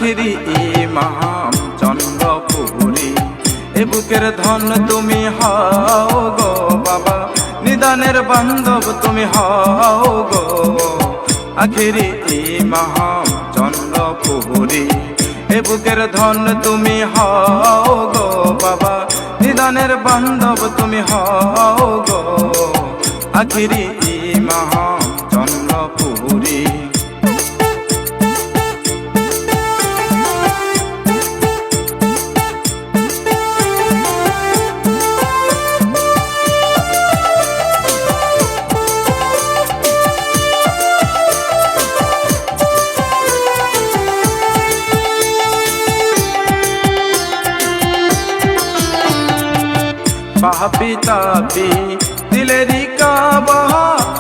আখিরি ইমাম চন্দ্রপুরী। এ বুকের ধন তুমি হও গো বাবা, নিদানের বান্ধব তুমি হও গো। আখিরি ইমাম চন্দ্রপুরী। এ বুকের ধন তুমি হও গো বাবা, নিদানের বান্ধব তুমি হও গো। আখিরি ইমাম চন্দ্রপুরী। পাপি তাপি দিলেরি কাবা,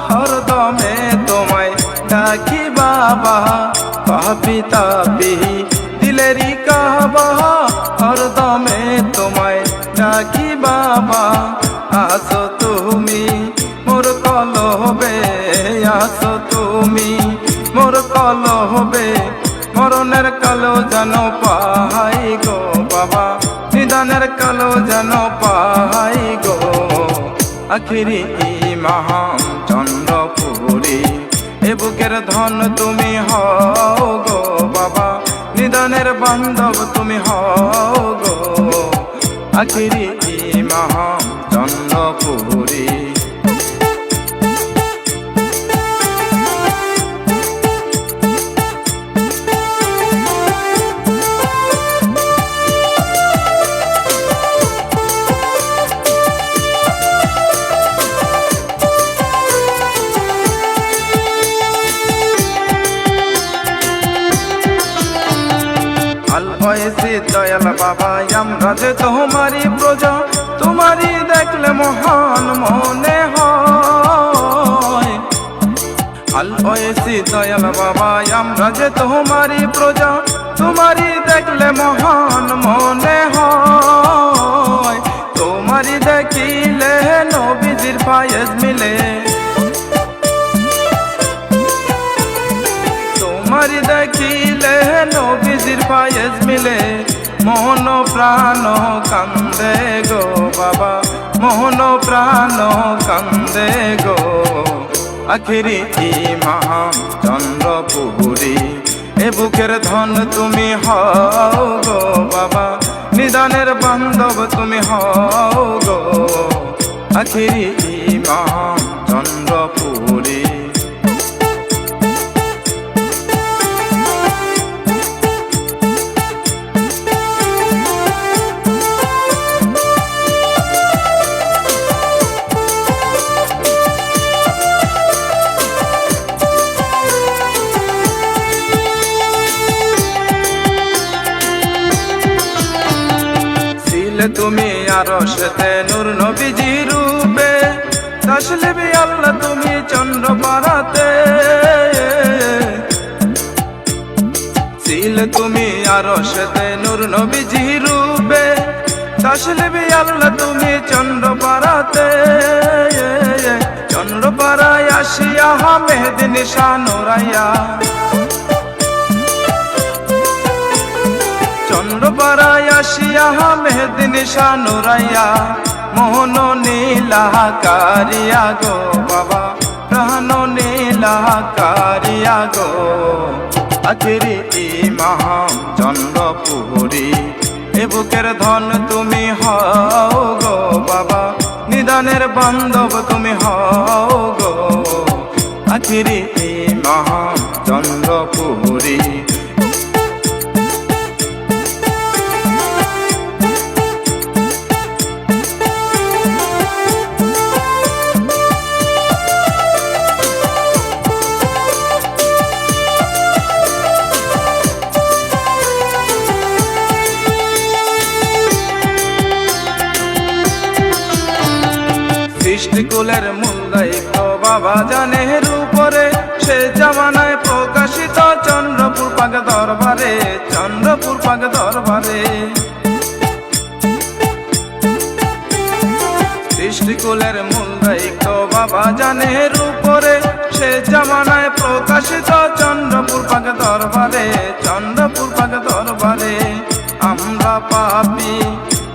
হরদমে তোমায় ডাকি বাবা। পাপি তাপি দিলেরি কাবা, হরদমে তোমায় ডাকি বাবা। আসো তুমি মোর কলবে, আসো তুমি মোর কলবে, মরণের কালো যেন পাই গো বাবা, নিদানের কালো যেন পাই গো। আখিরি ইমাম চন্দ্রপুরী। এ বুকের ধন তুমি হও গো বাবা, নিদানের বান্ধব তুমি হও গো। আখিরি ইমাম চন্দ্রপুরী। হয়েছে দয়াল বাবা, আমরা যে তোমারই প্রজা, তোমারই দেখলে মহান মনে হয়। আল হয়েছে দয়াল বাবা, আমরা যে তোমারই প্রজা, তোমারই দেখলে মহান মনে হয়। তোমারই দেখিলে নবীজির ফায়েজ মিলে, তোমারই দেখিলে নবীজির ফায়েজ মিলে। মোহন প্রাণ কান্দে গো বাবা, মোহন প্রাণ কান্দে গো। আখিরি ইমাম চন্দ্রপুরী। এ বুকের ধন তুমি হও গো বাবা, নিদানের বান্ধব তুমি হও গো। আখিরি ইমাম চন্দ্রপুরী। তুমি আরশেতে নূর নবীজি রূপে, তাসলিবি আল্লাহ তুমি চন্দ্রপাড়াতে। ছিলে তুমি আরশেতে নূর নবীজি রূপে, তাসলিবি আল্লাহ তুমি চন্দ্রপাড়াতে। চন্দ্রপাড়ায় আসিয়া মেহেদি নিশান ওরাইয়া, চন্দ্রপাড়ায় আসিয়া মেহেদি নিশান ওরাইয়া। মোহন নীলা কারিয়া গো বাবা, প্রাণ নীলা কারিয়া গো। আখিরি ইমাম চন্দ্রপুরী। এ বুকের ধন তুমি হও গো বাবা, নিদানের বান্ধব তুমি হও গো। আখিরি ইমাম চন্দ্রপুরী। সৃষ্টিকুলের মূল দায়িত্ব বাবা জানের উপরে, সে জামানায় প্রকাশিত চন্দ্রপুর পাক দরবারে, চন্দ্রপুর পাক দরবারে। সৃষ্টিকুলের মূল দায়িত্ব বাবা জানের উপরে, সে জামানায় প্রকাশিত চন্দ্রপুর পাক দরবারে, চন্দ্রপুর পাক দরবারে। পাপী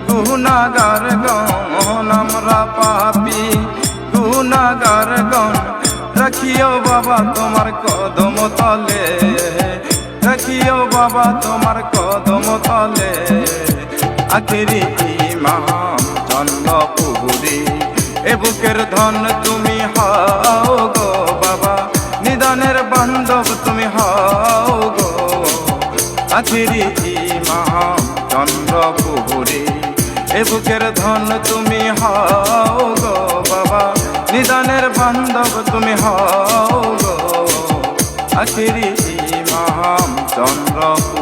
গুনাহগার গণ, আমরা পাপী গুনাহগার গণ। রাখিও বাবা তোমার কদম তলে, রাখিও বাবা তোমার কদম তলে। আখেরি ইমাম চন্দ্রপুরী, এ বুকের ধন তুমি হও গো বাবা, নিদানের বান্ধব তুমি হও গো। আখেরি ইমাম চন্দ্রপুরী, এ বুকের ধন তুমি হও গো বাবা, নিদানের বান্ধব তুমি হও গো। আখেরি ইমাম চন্দ্রপুরী।